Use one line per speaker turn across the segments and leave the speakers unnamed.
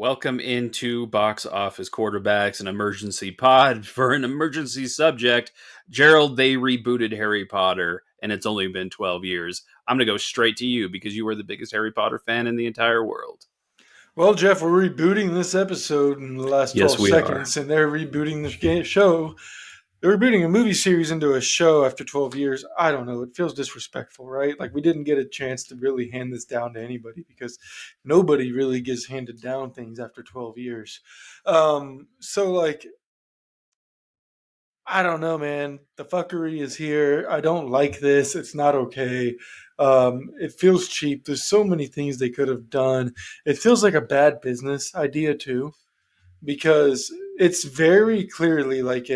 Welcome into Box Office Quarterbacks, an emergency pod for an emergency subject. Gerald, they rebooted Harry Potter, and it's only been 12 years. I'm going to go straight to you because you are the biggest Harry Potter fan in the entire world.
Well, Jeff, we're rebooting this episode in the last
Yes,
12
we are.
seconds, and they're rebooting the show. They're rebooting a movie series into a show after 12 years. I don't know. It feels disrespectful, right? Like, we didn't get a chance to really hand this down to anybody because nobody really gets handed down things after 12 years. So, I don't know, man. The fuckery is here. I don't like this. It's not okay. It feels cheap. There's so many things they could have done. It feels like a bad business idea too, because it's very clearly like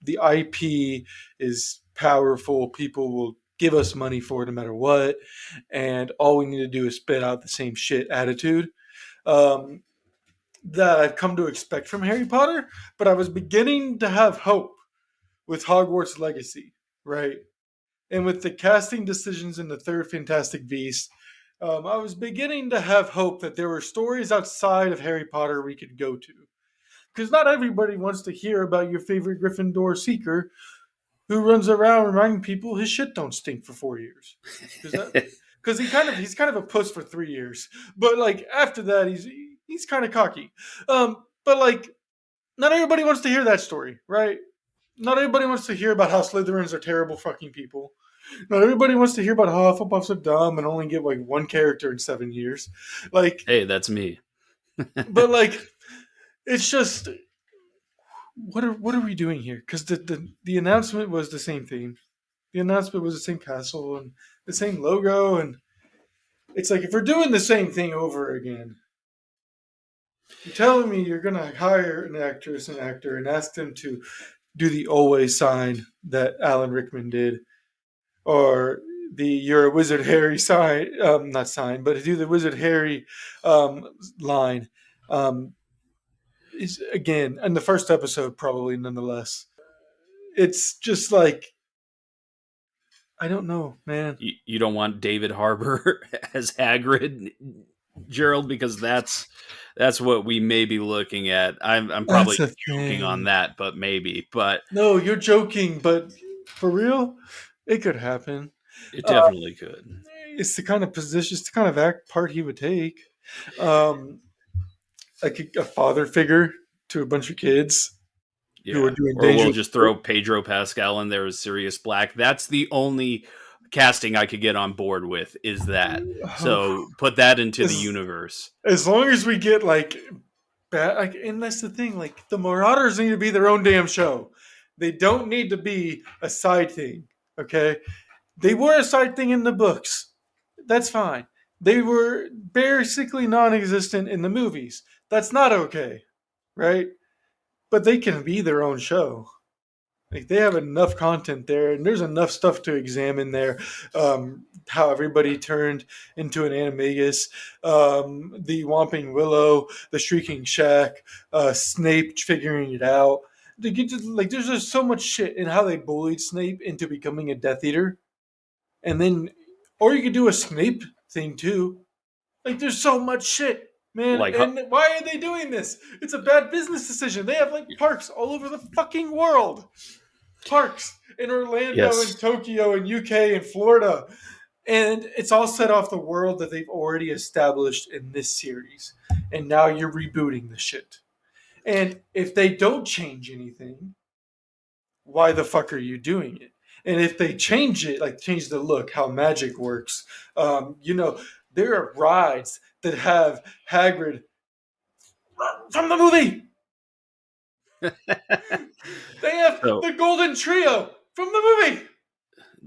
the IP is powerful. People will give us money for it no matter what, and all we need to do is spit out the same shit attitude. Um, that I've come to expect from Harry Potter, but I was beginning to have hope with Hogwarts Legacy, right? And with the casting decisions in the third Fantastic Beast, I was beginning to have hope that there were stories outside of Harry Potter we could go to. Because not everybody wants to hear about your favorite Gryffindor seeker who runs around reminding people his shit don't stink for 4 years. Because he's kind of a puss for 3 years, but like after that he's kind of cocky. But like not everybody wants to hear that story, right? Not everybody wants to hear about how Slytherins are terrible fucking people. Not everybody wants to hear about how Hufflepuffs are dumb and only get like one character in 7 years. Like,
Hey, that's me.
but like, it's just what are we doing here? Because the announcement was the same theme. The announcement was the same castle and the same logo, and it's like if we're doing the same thing over again, you're telling me you're gonna hire an actress and actor and ask them to do the always sign that Alan Rickman did, or the "You're a Wizard Harry" sign, not sign, but do the Wizard Harry line. Um, is again in the first episode, probably nonetheless. It's just like I don't know, man.
You don't want David Harbour as Hagrid, Gerald, because that's what we may be looking at. I'm
That's
probably
a
joking on
thing.
that, but maybe. But
No, you're joking, but for real, it could happen.
it
Uh,
definitely could.
it's the kind of position, it's the kind of act part he would take. Um, like a father figure to a bunch of kids who are
Yeah.
doing
Or we'll
dangerous
just throw
work.
Pedro Pascal in there as Sirius Black. That's the only casting I could get on board with is that. So put that into the
as,
universe.
as long as we get like bad, like, and that's the thing. Like the Marauders need to be their own damn show. They don't need to be a side thing. Okay, they were a side thing in the books. That's fine. They were basically non-existent in the movies. That's not okay, right? But they can be their own show. Like they have enough content there, and there's enough stuff to examine there. How everybody turned into an animagus, the Whomping Willow, the Shrieking Shack, Snape figuring it out. Like there's just so much shit in how they bullied Snape into becoming a Death Eater, and then, or you could do a Snape thing too. Like there's so much shit, man.
Like,
And why are they doing this? It's a bad business decision. They have like parks all over the fucking world. Parks in Orlando and
yes.
Tokyo and UK and Florida. And it's all set off the world that they've already established in this series. And now you're rebooting the shit. And if they don't change anything, why the fuck are you doing it? And if they change it, like change the look, how magic works, there are rides that have Hagrid from the movie. They have
So
the Golden Trio from the movie,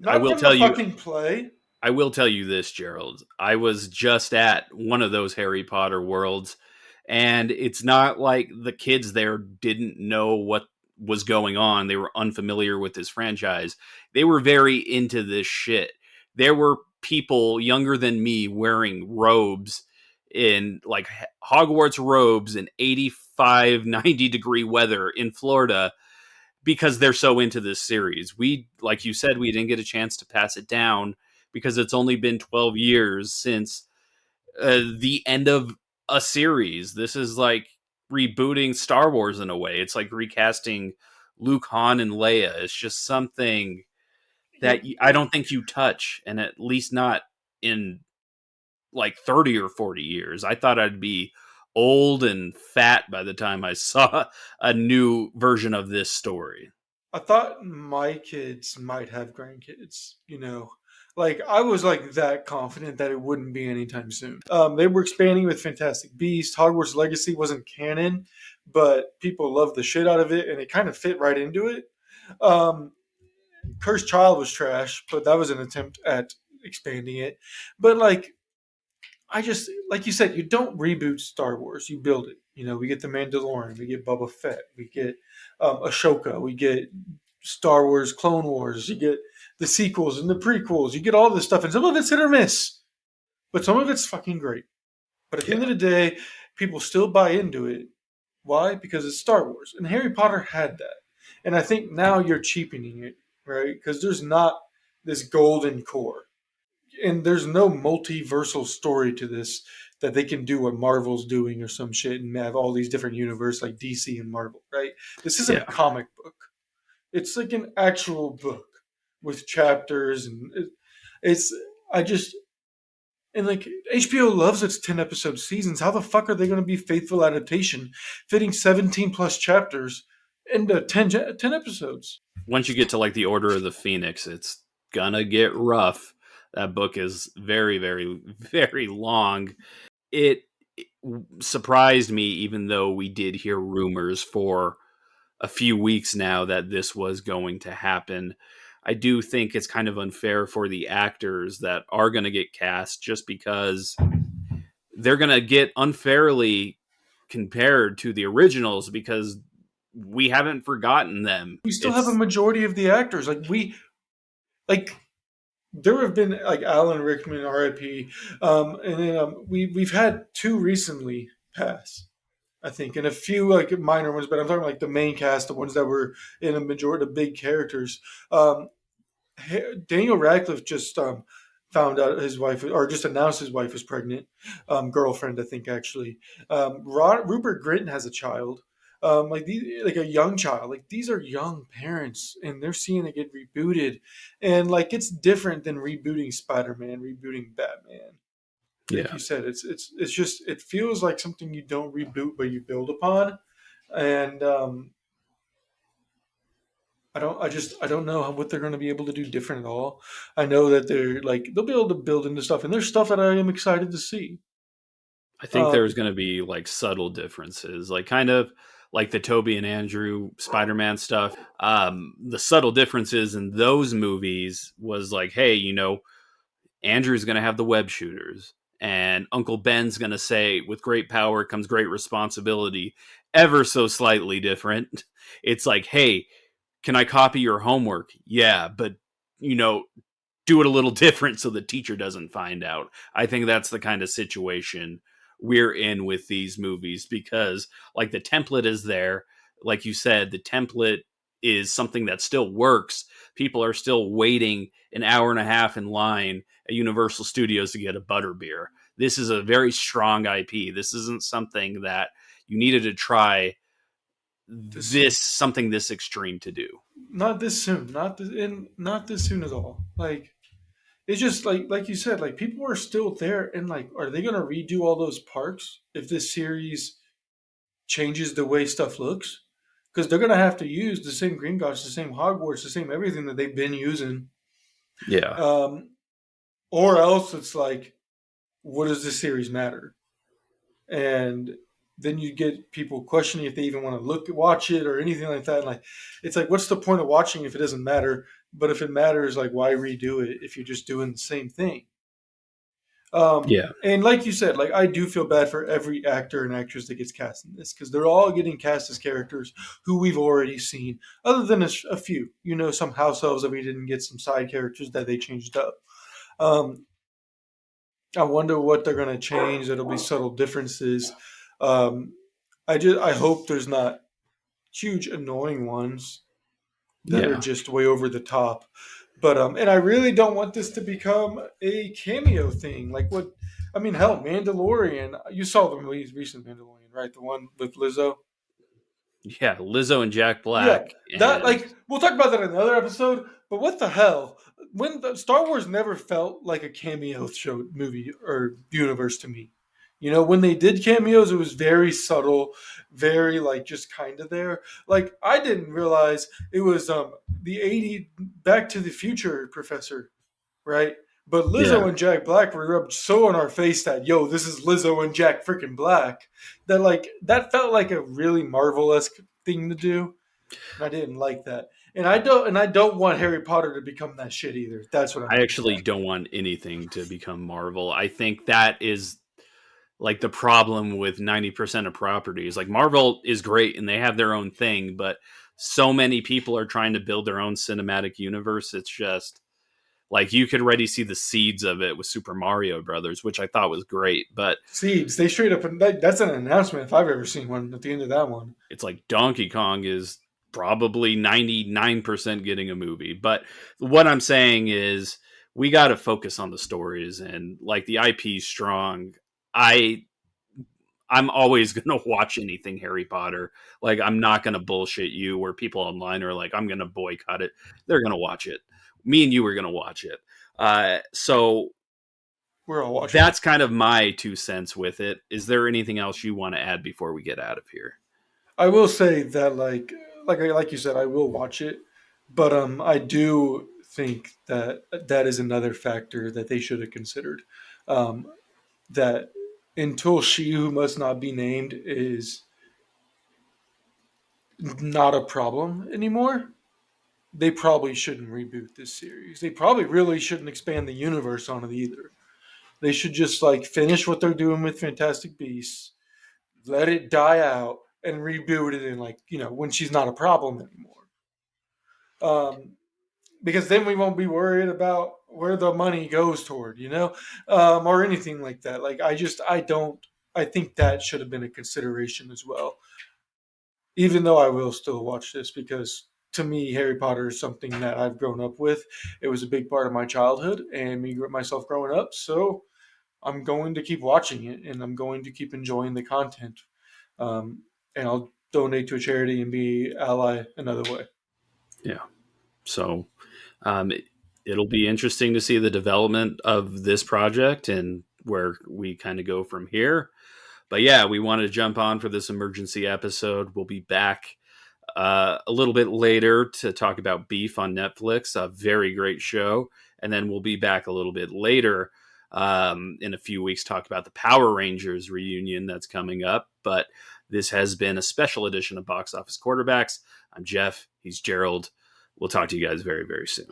I
not
will
from the
tell you
fucking play.
I will tell you this, Gerald. I was just at one of those Harry Potter worlds, and it's not like the kids there didn't know what was going on. They were unfamiliar with this franchise. They were very into this shit. There were people younger than me wearing robes in like Hogwarts robes in 85, 90-degree weather in Florida because they're so into this series. We, like you said, we didn't get a chance to pass it down because it's only been 12 years since the end of a series. This is like rebooting Star Wars in a way. It's like recasting Luke, Han, and Leia. It's just something that I don't think you touch, and at least not in like 30 or 40 years. I thought I'd be old and fat by the time I saw a new version of this story.
I thought my kids might have grandkids, you know. Like I was like that confident that it wouldn't be anytime soon. They were expanding with Fantastic Beasts. Hogwarts Legacy wasn't canon, but people loved the shit out of it, and it kind of fit right into it. Um, Cursed Child was trash, but that was an attempt at expanding it. But like I just like you said, you don't reboot Star Wars. You build it. You know, we get the Mandalorian, we get Boba Fett, we get Ashoka, we get Star Wars, Clone Wars, you get the sequels and the prequels. You get all this stuff, and some of it's hit or miss, but some of it's fucking great. But at the end
Yeah.
of the day, people still buy into it. Why? Because it's Star Wars, and Harry Potter had that. And I think now you're cheapening it, right? Because there's not this golden core and there's no multiversal story to this that they can do what Marvel's doing or some shit and have all these different universe like DC and Marvel, right? This isn't a
Yeah.
comic book. It's like an actual book with chapters and it's I just and like HBO loves its 10 episode seasons. How the fuck are they going to be faithful adaptation fitting 17 plus chapters into 10 episodes?
Once you get to like the Order of the Phoenix, it's gonna get rough. That book is very, very, very long. It surprised me, even though we did hear rumors for a few weeks now that this was going to happen. I do think it's kind of unfair for the actors that are going to get cast just because they're going to get unfairly compared to the originals because we haven't forgotten them.
We still have a
It's
majority of the actors. Like there have been like Alan Rickman, R.I.P. And then we've had two recently pass, I think, and a few like minor ones. But I'm talking like the main cast, the ones that were in a majority of big characters. Daniel Radcliffe just found out his wife, or just announced his wife was pregnant. Girlfriend, I think, actually. Rupert Grint has a child. Like a young child. Like these are young parents, and they're seeing it get rebooted, and like it's different than rebooting Spider-Man, rebooting Batman. Like
yeah.
you said, it's just it feels like something you don't reboot but you build upon, and I don't know what they're going to be able to do different at all. I know that they'll be able to build into stuff, and there's stuff that I am excited to see.
I think
Um,
there's going to be like subtle differences, like kind of like the Toby and Andrew Spider-Man stuff. The subtle differences in those movies was like, hey, Andrew's going to have the web shooters, and Uncle Ben's going to say, with great power comes great responsibility, ever so slightly different. It's like, hey, can I copy your homework? Yeah, but, you know, do it a little different so the teacher doesn't find out. I think that's the kind of situation we're in with these movies because, like, the template is there. Like you said, the template is something that still works. People are still waiting an hour and a half in line at Universal Studios to get a butterbeer. This is a very strong IP. This isn't something that you needed to try
this
this something this extreme to do.
not this soon, not this soon at all. Like it's just like you said, like people are still there, and like, are they going to redo all those parks if this series changes the way stuff looks? Because they're going to have to use the same Green Gods, the same Hogwarts, the same everything that they've been using.
Yeah.
Um, or else it's like, what does this series matter? And then you get people questioning if they even want to watch it or anything like that. And like, it's like, what's the point of watching if it doesn't matter? But if it matters, like, why redo it if you're just doing the same thing?
Yeah.
And like you said, like I do feel bad for every actor and actress that gets cast in this because they're all getting cast as characters who we've already seen, other than a few. You know, some house elves that we didn't get, some side characters that they changed up. Um, I wonder what they're going to change. That'll be subtle differences. Um, I hope there's not huge annoying ones that are
Yeah.
just way over the top. But and I really don't want this to become a cameo thing. Like what I mean, hell, Mandalorian. You saw the recent Mandalorian, right? The one with Lizzo.
Yeah, Lizzo and Jack
Yeah,
Black,
that
and
like we'll talk about that in another episode. But what the hell? When Star Wars never felt like a cameo show movie or universe to me. You know, when they did cameos, it was very subtle, very like just kind of there. Like I didn't realize it was the 80 Back to the Future professor, right? But
yeah,
Lizzo and Jack Black were rubbed so in our face that yo, this is Lizzo and Jack freaking Black, that like that felt like a really Marvel esque thing to do, and I didn't like that. And I don't want Harry Potter to become that shit either. That's what I'm
I
getting
actually
at.
don't want anything to become Marvel. I think that is like the problem with 90% of properties. Like Marvel is great and they have their own thing, but so many people are trying to build their own cinematic universe. It's just like you could already see the seeds of it with Super Mario Brothers, which I thought was great, but
Seeds, they straight up, that's an announcement if I've ever seen one at the end of that one.
it's like Donkey Kong is probably 99% getting a movie. But what I'm saying is we got to focus on the stories and like the IP strong. I I'm always going to watch anything Harry Potter. Like, I'm not going to bullshit you where people online are like, I'm going to boycott it. They're going to watch it. Me and you are going to watch it. So
We're all watching it.
that's kind of my 2 cents with it. Is there anything else you want to add before we get out of here?
I will say that like you said, I will watch it, but I do think that that is another factor that they should have considered. Um, that until She Who Must Not Be Named is not a problem anymore, they probably shouldn't reboot this series. They probably really shouldn't expand the universe on it either. They should just like finish what they're doing with Fantastic Beasts, let it die out, and reboot it in like when she's not a problem anymore. Um, because then we won't be worried about where the money goes toward, or anything like that. Like I don't. I think that should have been a consideration as well. Even though I will still watch this because to me, Harry Potter is something that I've grown up with. It was a big part of my childhood and me myself growing up. So I'm going to keep watching it and I'm going to keep enjoying the content. And I'll donate to a charity and be ally another way.
Yeah. So it'll be interesting to see the development of this project and where we kind of go from here. But yeah, we want to jump on for this emergency episode. We'll be back a little bit later to talk about Beef on Netflix, a very great show. And then we'll be back a little bit later in a few weeks, talk about the Power Rangers reunion that's coming up. But this has been a special edition of Box Office Quarterbacks. I'm Jeff. He's Gerald. We'll talk to you guys very, very soon.